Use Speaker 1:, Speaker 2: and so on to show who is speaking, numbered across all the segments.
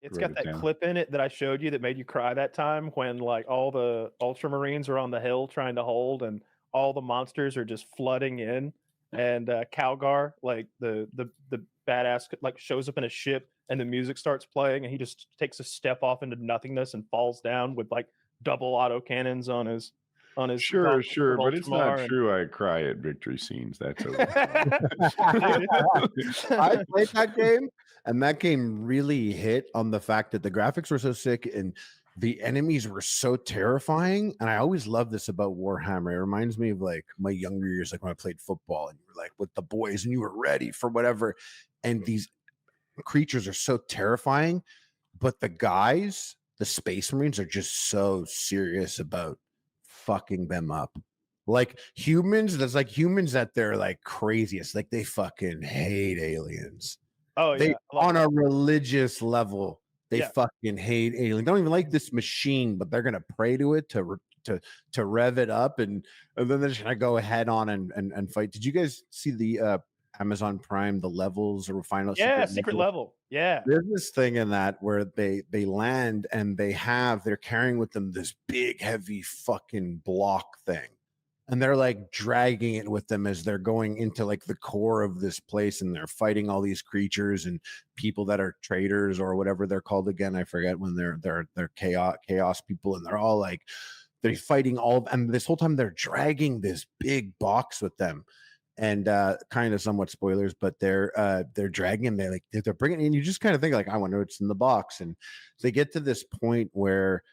Speaker 1: It's got that clip in it that I showed you that made you cry that time when like all the Ultramarines are on the hill trying to hold and all the monsters are just flooding in, and Calgar, like the badass, like shows up in a ship and the music starts playing and he just takes a step off into nothingness and falls down with like double auto cannons on his
Speaker 2: Sure, but it's not true. I cry at victory scenes. That's okay.
Speaker 3: I played that game, and that game really hit on the fact that the graphics were so sick and the enemies were so terrifying. And I always love this about Warhammer. It reminds me of like my younger years, like when I played football and you were like with the boys and you were ready for whatever. And these creatures are so terrifying, but the guys, the Space Marines, are just so serious about fucking them up. Like humans, there's like humans that they're like craziest, like they fucking hate aliens.
Speaker 1: Oh yeah,
Speaker 3: on a religious level, they fucking hate aliens. Don't even like this machine, but they're gonna pray to it to rev it up, and then they're just gonna go head on and fight. Did you guys see the Amazon Prime, the levels or final?
Speaker 1: Yeah, secret level. Yeah,
Speaker 3: there's this thing in that where they land and they're carrying with them this big heavy fucking block thing, and they're like dragging it with them as they're going into like the core of this place, and they're fighting all these creatures and people that are traitors or whatever they're called again. I forget when they're chaos people, and they're all like they're fighting and this whole time they're dragging this big box with them. And kind of somewhat spoilers, but they're dragging him. They're bringing it in. You just kind of think like, I wonder what's in the box. And they get to this point where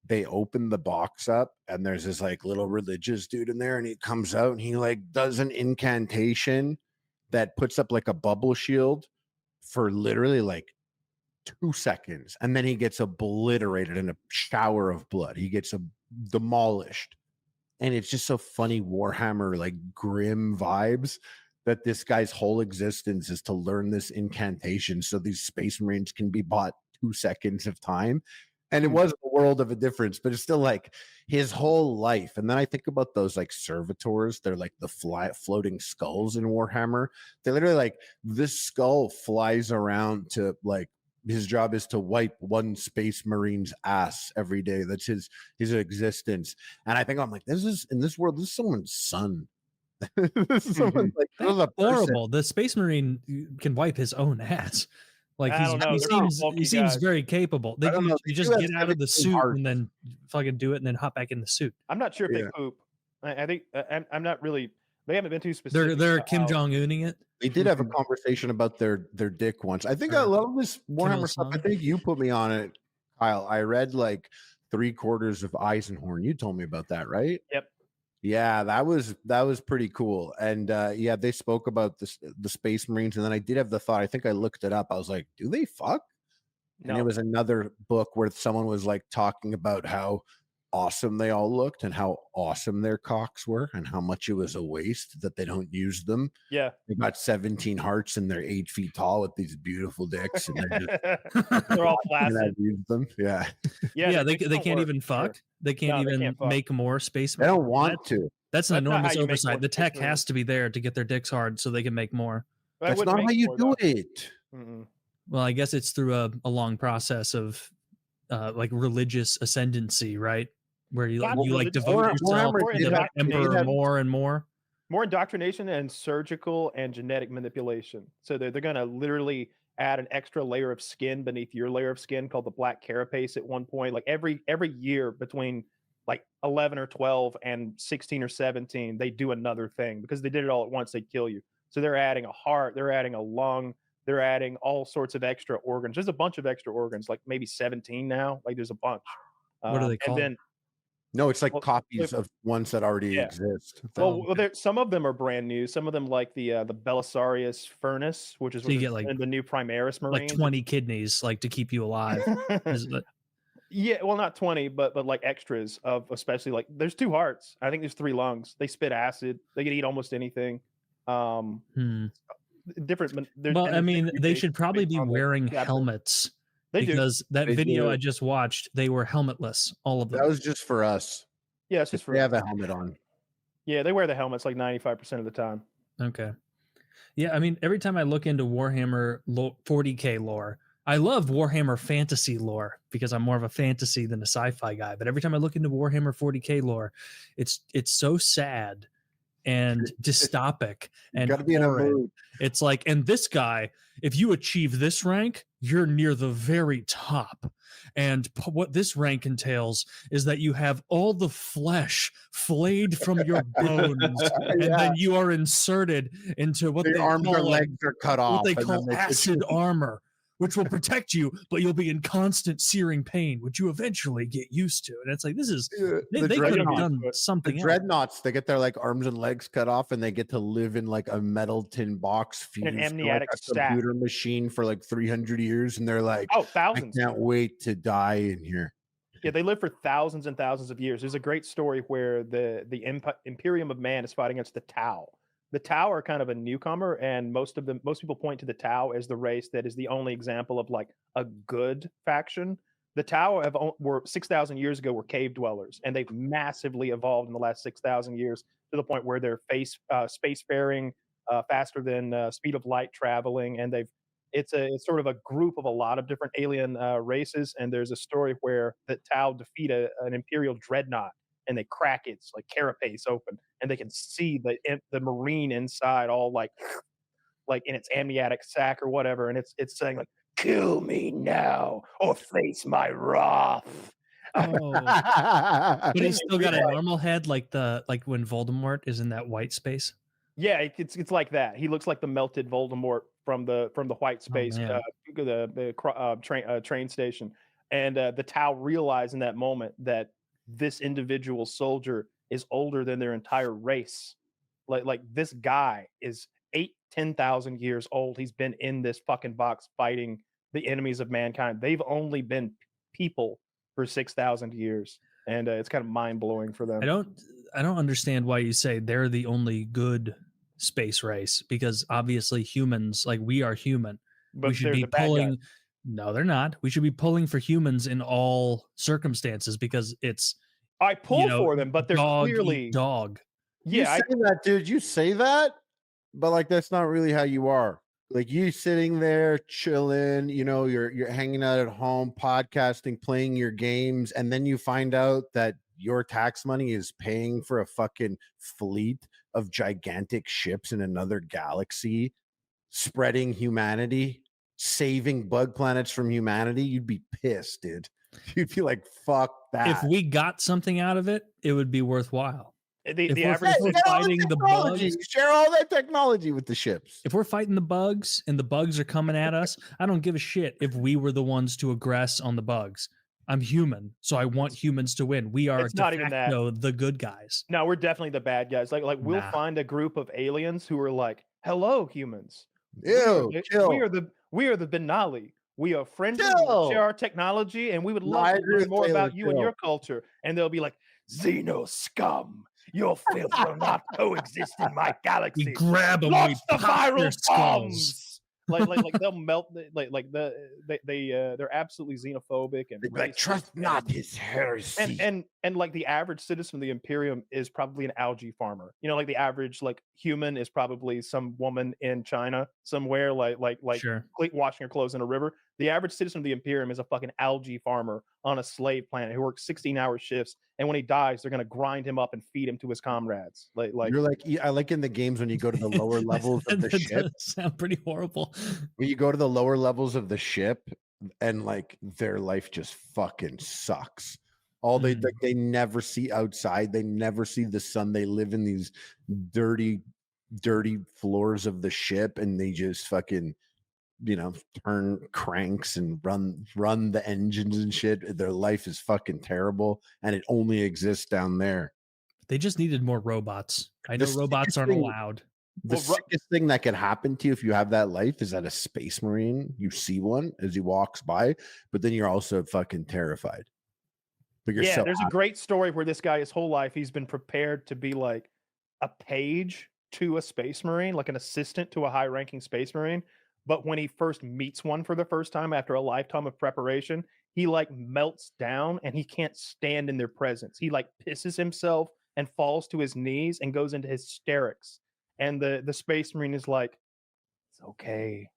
Speaker 3: they open the box up, and there's this like little religious dude in there, and he comes out and he like does an incantation that puts up like a bubble shield for literally like 2 seconds, and then he gets obliterated in a shower of blood. He gets demolished. And it's just so funny, Warhammer, like grim vibes, that this guy's whole existence is to learn this incantation so these Space Marines can be bought 2 seconds of time. And it was a world of a difference, but it's still like his whole life. And then I think about those like servitors. They're like the floating skulls in Warhammer. They literally like this skull flies around to like, his job is to wipe one Space Marine's ass every day. That's his existence. And I think I'm like, this is in this world, this is someone's son. This is someone like
Speaker 4: that's horrible. The Space Marine can wipe his own ass. Like he seems very capable. You just get out of the suit and then fucking do it and then hop back in the suit.
Speaker 1: I'm not sure if they poop. I think I'm not really. They haven't been too specific.
Speaker 4: They're Kim Jong-uning it.
Speaker 3: They did have a conversation about their dick once. I think I love this Warhammer stuff. I think you put me on it, Kyle. I read like 3/4 of Eisenhorn. You told me about that, right?
Speaker 1: Yep.
Speaker 3: Yeah, that was pretty cool. And yeah, they spoke about the Space Marines, and then I did have the thought. I think I looked it up. I was like, do they fuck? No. And it was another book where someone was like talking about how awesome they all looked and how awesome their cocks were and how much it was a waste that they don't use them.
Speaker 1: Yeah.
Speaker 3: They got 17 hearts and they're 8 feet tall with these beautiful dicks. And
Speaker 1: they're all plastic.
Speaker 3: Them. Yeah.
Speaker 4: Yeah. They can't even fuck. They can't even make more space.
Speaker 3: They don't want to.
Speaker 4: That's an enormous oversight. The tech has to be there to get their dicks hard so they can make more.
Speaker 3: That's not how you do it.
Speaker 4: Well, I guess it's through a long process of like religious ascendancy, right? Where you like devote yourself to the emperor more and more.
Speaker 1: More indoctrination and surgical and genetic manipulation. So they're going to literally add an extra layer of skin beneath your layer of skin called the black carapace at one point. Like every year between like 11 or 12 and 16 or 17, they do another thing because they did it all at once. They'd kill you. So they're adding a heart, they're adding a lung, they're adding all sorts of extra organs. There's a bunch of extra organs, like maybe 17 now. Like there's a bunch.
Speaker 4: What are they called?
Speaker 3: No, it's like copies of ones that already exist.
Speaker 1: Well, some of them are brand new. Some of them, like the Belisarius furnace, which is
Speaker 4: you get like
Speaker 1: the new Primaris Marine,
Speaker 4: like 20 kidneys, like to keep you alive.
Speaker 1: Yeah, well, not 20, but like extras of especially like there's 2 hearts. I think there's 3 lungs. They spit acid. They can eat almost anything. Different.
Speaker 4: Well, I mean, they should probably be wearing helmets. Because that video I just watched, they were helmetless, all of them.
Speaker 3: That was just for us.
Speaker 1: Yeah, it's just for
Speaker 3: they have a helmet on.
Speaker 1: Yeah, they wear the helmets like 95% of the time.
Speaker 4: Okay. Yeah, I mean, every time I look into Warhammer 40k lore, I love Warhammer fantasy lore because I'm more of a fantasy than a sci-fi guy. But every time I look into Warhammer 40k lore, it's so sad and dystopic and
Speaker 3: gotta be in a mood.
Speaker 4: It's like, and this guy, if you achieve this rank, you're near the very top. And what this rank entails is that you have all the flesh flayed from your bones, and then you are inserted into what
Speaker 3: their arms or legs are cut off.
Speaker 4: What they call acid armor, which will protect you, but you'll be in constant searing pain, which you eventually get used to. And it's like, this is, they could have done something
Speaker 3: the
Speaker 4: else.
Speaker 3: Dreadnoughts, they get their like arms and legs cut off, and they get to live in like a metal tin box fused
Speaker 1: an amniotic
Speaker 3: to like a computer machine for like 300 years. And they're like, thousands. I can't wait to die in here.
Speaker 1: Yeah, they live for thousands and thousands of years. There's a great story where the Imperium of Man is fighting against the Tau. The Tau are kind of a newcomer, and most people point to the Tau as the race that is the only example of like a good faction. The Tau were 6,000 years ago were cave dwellers, and they've massively evolved in the last 6,000 years to the point where they're spacefaring faster than speed of light traveling, and it's sort of a group of a lot of different alien races. And there's a story where the Tau defeat an Imperial Dreadnought, and they crack its like carapace open, and they can see the Marine inside, all like in its amniotic sac or whatever, and it's saying like, "Kill me now or face my wrath."
Speaker 4: Oh. But he's still got a normal head, like when Voldemort is in that white space.
Speaker 1: Yeah, it's like that. He looks like the melted Voldemort from the white space, train station, and the Tau realize in that moment that this individual soldier is older than their entire race. Like this guy is 10,000 years old. He's been in this fucking box fighting the enemies of mankind. They've only been people for 6,000 years, and it's kind of mind blowing for them.
Speaker 4: I don't understand why you say they're the only good space race, because obviously humans, like we are human,
Speaker 1: but
Speaker 4: we should be pulling. No, they're not. We should be pulling for humans in all circumstances, because it's.
Speaker 1: I pull for them, but they're clearly
Speaker 4: dog.
Speaker 3: Yeah, you say that, dude. You say that, but like that's not really how you are. Like you sitting there chilling, you're hanging out at home, podcasting, playing your games, and then you find out that your tax money is paying for a fucking fleet of gigantic ships in another galaxy, spreading humanity, saving bug planets from humanity. You'd be pissed, dude. You'd be like, fuck that.
Speaker 4: If we got something out of it, it would be worthwhile.
Speaker 1: The average
Speaker 4: fighting the bugs,
Speaker 3: share all that technology with the ships.
Speaker 4: If we're fighting the bugs and the bugs are coming at us, I don't give a shit if we were the ones to aggress on the bugs. I'm human, so I want humans to win. We are the good guys.
Speaker 1: No, we're definitely the bad guys. Like we'll find a group of aliens who are like, "Hello, humans. We are the Benali. We are friendly. We share our technology, and we would love to learn more about you and your culture." And they'll be like, "Xeno scum. Your filth will not coexist in my galaxy."
Speaker 4: We grab them.
Speaker 1: Launch the viral bombs. like they'll melt. They're absolutely xenophobic and
Speaker 3: like trust not his heresy.
Speaker 1: And like the average citizen of the Imperium is probably an algae farmer. Like the average like human is probably some woman in China somewhere, washing her clothes in a river. The average citizen of the Imperium is a fucking algae farmer on a slave planet who works 16-hour shifts, and when he dies, they're gonna grind him up and feed him to his comrades.
Speaker 3: You're like, I like in the games when you go to the lower levels of the ship.
Speaker 4: Sound pretty horrible.
Speaker 3: When you go to the lower levels of the ship, and like their life just fucking sucks. They never see outside. They never see the sun. They live in these dirty floors of the ship, and they just fucking turn cranks and run the engines and shit. Their life is fucking terrible, and it only exists down there.
Speaker 4: They just needed more robots. I know robots aren't allowed.
Speaker 3: The sickest thing that could happen to you if you have that life is that a space marine, you see one as he walks by, but then you're also fucking terrified. But you're
Speaker 1: there's a great story where this guy, his whole life, he's been prepared to be like a page to a space marine, like an assistant to a high-ranking space marine. But when he first meets one for the first time after a lifetime of preparation, he like melts down and he can't stand in their presence. He like pisses himself and falls to his knees and goes into hysterics. And the space marine is like, "It's okay.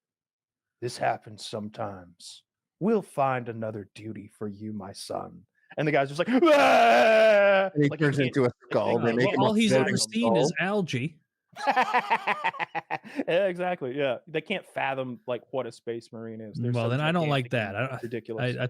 Speaker 1: this happens sometimes. We'll find another duty for you, my son. And the guy's just like, "Ah!"
Speaker 3: And he
Speaker 1: Like,
Speaker 3: turns into a skull. They make him
Speaker 4: all
Speaker 3: a
Speaker 4: he's
Speaker 3: floating
Speaker 4: ever seen is
Speaker 3: skull.
Speaker 4: algae.
Speaker 1: Yeah, exactly. Yeah, they can't fathom like what a space marine is. They're
Speaker 4: Well,
Speaker 1: so
Speaker 4: then I don't like
Speaker 1: gigantic
Speaker 4: that.
Speaker 1: and ridiculous.
Speaker 4: I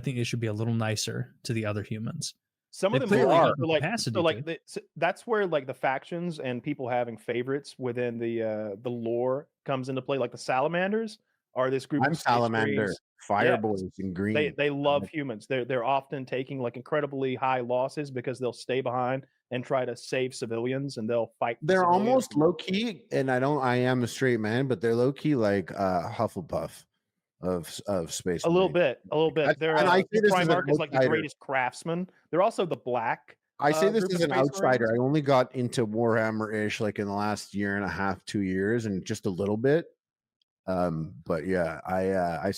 Speaker 4: think it should be a little nicer to the other humans.
Speaker 1: Some
Speaker 4: They
Speaker 1: of them
Speaker 4: clearly
Speaker 1: are
Speaker 4: got the
Speaker 1: like
Speaker 4: capacity
Speaker 1: so like
Speaker 4: to.
Speaker 1: that's where like the factions and people having favorites within the lore comes into play. Like the Salamanders are this group
Speaker 3: I'm
Speaker 1: of space
Speaker 3: Salamander,
Speaker 1: marines.
Speaker 3: fire
Speaker 1: Yeah,
Speaker 3: boys in green.
Speaker 1: they love humans. They're often taking like incredibly high losses because they'll stay behind and try to save civilians, and they'll fight.
Speaker 3: They're
Speaker 1: civilians.
Speaker 3: almost low key, and I am a straight man, but they're low key like Hufflepuff of space.
Speaker 1: A little
Speaker 3: Marine.
Speaker 1: bit. They're
Speaker 3: And I say
Speaker 1: the
Speaker 3: this as an
Speaker 1: Primarch is like the
Speaker 3: outsider.
Speaker 1: greatest craftsman. They're also the black.
Speaker 3: I say this
Speaker 1: group
Speaker 3: as
Speaker 1: of
Speaker 3: an
Speaker 1: space
Speaker 3: outsider.
Speaker 1: marines.
Speaker 3: I only got into Warhammer-ish like in the last year and a half, 2 years, and just a little bit. But yeah, I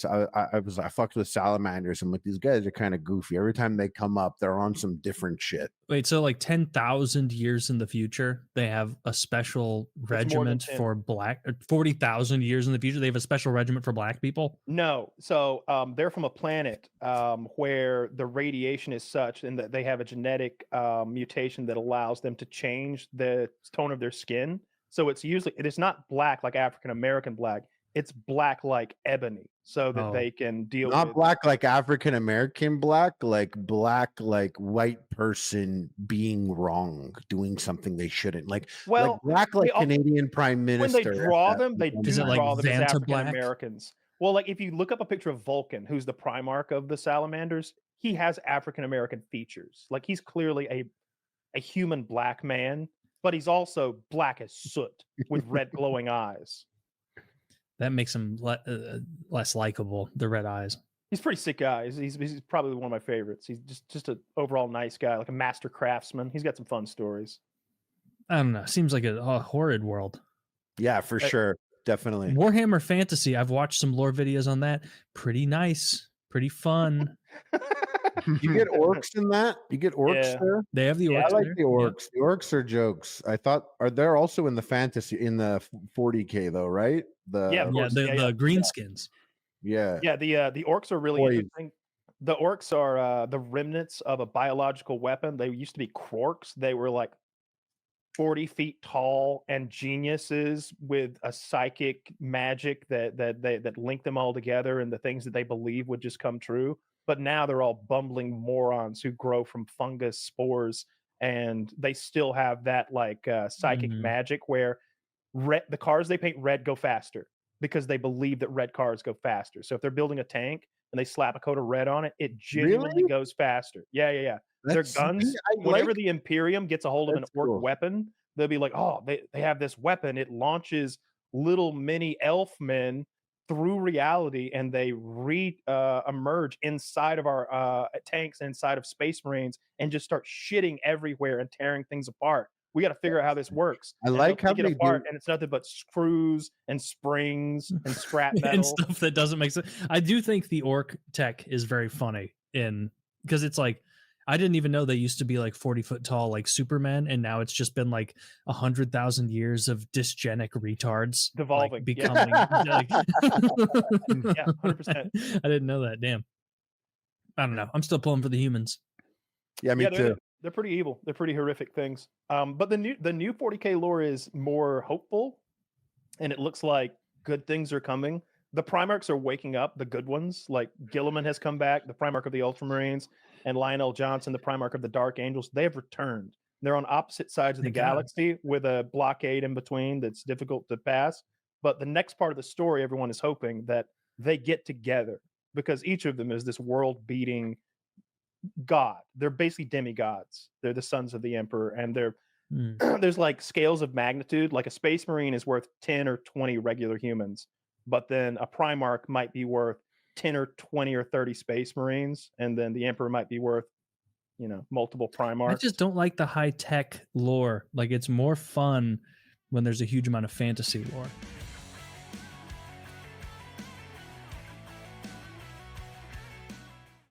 Speaker 3: fucked with Salamanders. I'm like, these guys are kind of goofy. Every time they come up, they're on some different shit.
Speaker 4: Wait, so like 10,000 years in the future, they have a special regiment
Speaker 1: 10.
Speaker 4: for black. 40,000 years in the future, they have a special regiment for black people.
Speaker 1: No, so they're from a planet where the radiation is such, and that they have a genetic mutation that allows them to change the tone of their skin. So it is not black like African American black. It's black like ebony, so that they can deal
Speaker 3: Not
Speaker 1: with
Speaker 3: black like African American black like white person being wrong, doing something they shouldn't. Like black like Canadian Prime Minister.
Speaker 1: When they draw them, they do
Speaker 4: Is it like
Speaker 1: draw them as
Speaker 4: Vanta
Speaker 1: African
Speaker 4: black?
Speaker 1: Americans. Well, like if you look up a picture of Vulcan, who's the Primarch of the Salamanders, he has African American features. Like he's clearly a human black man, but he's also black as soot with red glowing eyes.
Speaker 4: That makes him less likable. The red eyes.
Speaker 1: He's a pretty sick guy. He's probably one of my favorites. He's just an overall nice guy, like a master craftsman. He's got some fun stories.
Speaker 4: I don't know. Seems like a horrid world.
Speaker 3: Yeah, for sure. Definitely.
Speaker 4: Warhammer Fantasy. I've watched some lore videos on that. Pretty nice. Pretty fun.
Speaker 3: You get orcs in that? You get orcs there?
Speaker 4: They have the orcs.
Speaker 3: I like
Speaker 4: there.
Speaker 3: the orcs. Yeah. The orcs are jokes. I thought they're also in the fantasy in the 40k though, right?
Speaker 4: The greenskins.
Speaker 3: Yeah.
Speaker 1: Yeah, the orcs are really interesting. The orcs are the remnants of a biological weapon. They used to be quarks. They were like 40 feet tall and geniuses with a psychic magic that linked them all together, and the things that they believe would just come true. But now they're all bumbling morons who grow from fungus spores, and they still have that like psychic magic where the cars they paint red go faster because they believe that red cars go faster. So if they're building a tank and they slap a coat of red on it, it genuinely goes faster. Yeah. Their guns, whenever the Imperium gets a hold of an orc weapon, they'll be like, oh, they have this weapon. It launches little mini elf men through reality, and they emerge inside of our tanks, inside of Space Marines, and just start shitting everywhere and tearing things apart. We got to figure out how this works.
Speaker 3: I like how they
Speaker 1: apart, and it's nothing but screws and springs and scrap metal
Speaker 4: and stuff that doesn't make sense. I do think the orc tech is very funny because it's like, I didn't even know they used to be like 40 foot tall, like Superman, and now it's just been like 100,000 years of dysgenic retards
Speaker 1: devolving,
Speaker 4: like, becoming.
Speaker 1: Yeah, 100%.
Speaker 4: I didn't know that. Damn. I don't know. I'm still pulling for the humans.
Speaker 3: Yeah, me too.
Speaker 1: They're pretty evil. They're pretty horrific things. But the new 40k lore is more hopeful, and it looks like good things are coming. The Primarchs are waking up, the good ones. Like Gilliman has come back, the Primarch of the Ultramarines, and Lionel Johnson, the Primarch of the Dark Angels. They have returned. They're on opposite sides of the galaxy with a blockade in between that's difficult to pass. But the next part of the story, everyone is hoping that they get together, because each of them is this world-beating god. They're basically demigods. They're the sons of the Emperor, and there's like scales of magnitude. Like a Space Marine is worth 10 or 20 regular humans, but then a Primarch might be worth 10 or 20 or 30 Space Marines, and then the Emperor might be worth, multiple Primarchs.
Speaker 4: I just don't like the high tech lore. Like, it's more fun when there's a huge amount of fantasy lore.